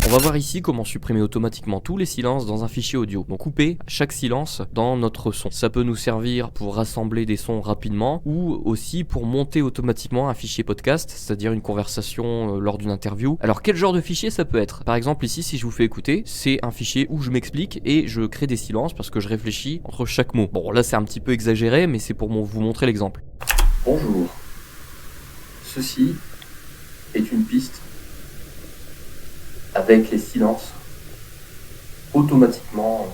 On va voir ici comment supprimer automatiquement tous les silences dans un fichier audio. Donc couper chaque silence dans notre son. Ça peut nous servir pour rassembler des sons rapidement ou aussi pour monter automatiquement un fichier podcast, c'est-à-dire une conversation lors d'une interview. Alors quel genre de fichier ça peut être? Par exemple ici, si je vous fais écouter, c'est un fichier où je m'explique et je crée des silences parce que je réfléchis entre chaque mot. Bon là c'est un petit peu exagéré mais c'est pour vous montrer l'exemple. Bonjour. Ceci est une piste avec les silences automatiquement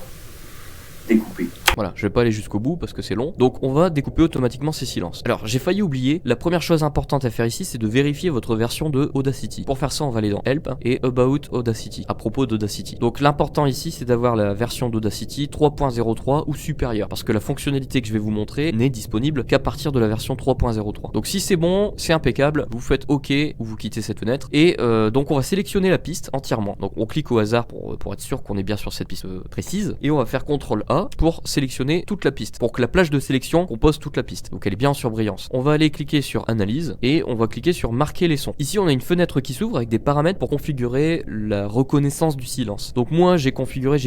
découpés. Voilà, je vais pas aller jusqu'au bout parce que c'est long. Donc on va découper automatiquement ces silences. Alors j'ai failli oublier, la première chose importante à faire ici c'est de vérifier votre version de Audacity. Pour faire ça on va aller dans Help et About Audacity, à propos d'Audacity. Donc l'important ici c'est d'avoir la version d'Audacity 3.03 ou supérieure, parce que la fonctionnalité que je vais vous montrer n'est disponible qu'à partir de la version 3.03. Donc si c'est bon, c'est impeccable, vous faites OK ou vous quittez cette fenêtre. Et donc on va sélectionner la piste entièrement. Donc on clique au hasard pour être sûr qu'on est bien sur cette piste précise. Et on va faire CTRL A pour sélectionner toute la piste, pour que la plage de sélection compose toute la piste, donc elle est bien en surbrillance. On va aller cliquer sur analyse et on va cliquer sur marquer les sons. Ici on a une fenêtre qui s'ouvre avec des paramètres pour configurer la reconnaissance du silence. Donc moi j'ai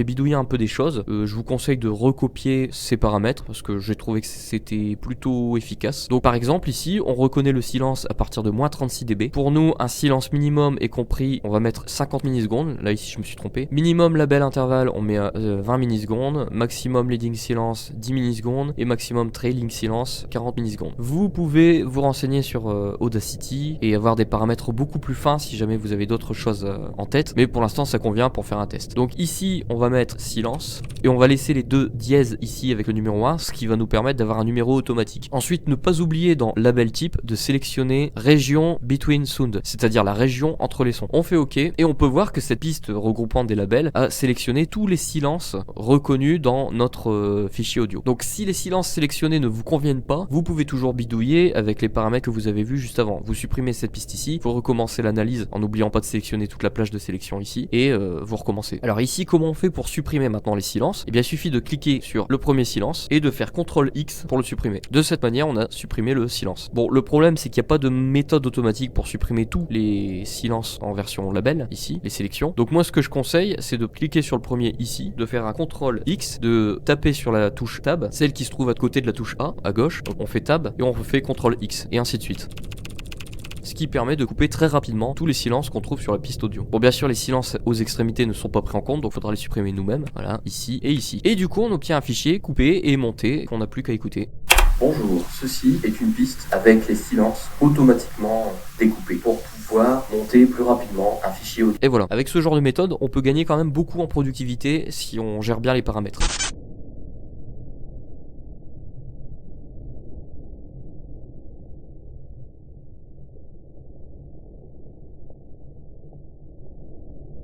bidouillé un peu des choses. Je vous conseille de recopier ces paramètres parce que j'ai trouvé que c'était plutôt efficace. Donc par exemple ici on reconnaît le silence à partir de moins 36 dB. Pour nous un silence minimum est compris, on va mettre 50 millisecondes. Là ici je me suis trompé. Minimum label intervalle on met 20 millisecondes. Maximum leading silence 10 millisecondes et maximum trailing silence 40 millisecondes. Vous pouvez vous renseigner sur Audacity et avoir des paramètres beaucoup plus fins si jamais vous avez d'autres choses en tête, mais pour l'instant ça convient pour faire un test. Donc ici on va mettre silence et on va laisser les deux dièses ici avec le numéro 1, ce qui va nous permettre d'avoir un numéro automatique. Ensuite ne pas oublier dans label type de sélectionner région between sound, c'est-à-dire la région entre les sons. On fait OK et on peut voir que cette piste regroupant des labels a sélectionné tous les silences reconnus dans notre fichier audio. Donc si les silences sélectionnés ne vous conviennent pas, vous pouvez toujours bidouiller avec les paramètres que vous avez vus juste avant. Vous supprimez cette piste ici, vous recommencez l'analyse en n'oubliant pas de sélectionner toute la plage de sélection ici et vous recommencez. Alors ici comment on fait pour supprimer maintenant les silences? Eh bien il suffit de cliquer sur le premier silence et de faire CTRL X pour le supprimer. De cette manière on a supprimé le silence. Bon le problème c'est qu'il n'y a pas de méthode automatique pour supprimer tous les silences en version label ici, les sélections. Donc moi ce que je conseille c'est de cliquer sur le premier ici, de faire un CTRL X, de taper sur la touche Tab, celle qui se trouve à côté de la touche A, à gauche. Donc on fait Tab et on fait CTRL X et ainsi de suite. Ce qui permet de couper très rapidement tous les silences qu'on trouve sur la piste audio. Bon bien sûr les silences aux extrémités ne sont pas pris en compte, donc il faudra les supprimer nous-mêmes. Voilà, ici et ici. Et du coup on obtient un fichier coupé et monté qu'on n'a plus qu'à écouter. Bonjour, ceci est une piste avec les silences automatiquement découpés pour pouvoir monter plus rapidement un fichier audio. Et voilà, avec ce genre de méthode, on peut gagner quand même beaucoup en productivité si on gère bien les paramètres.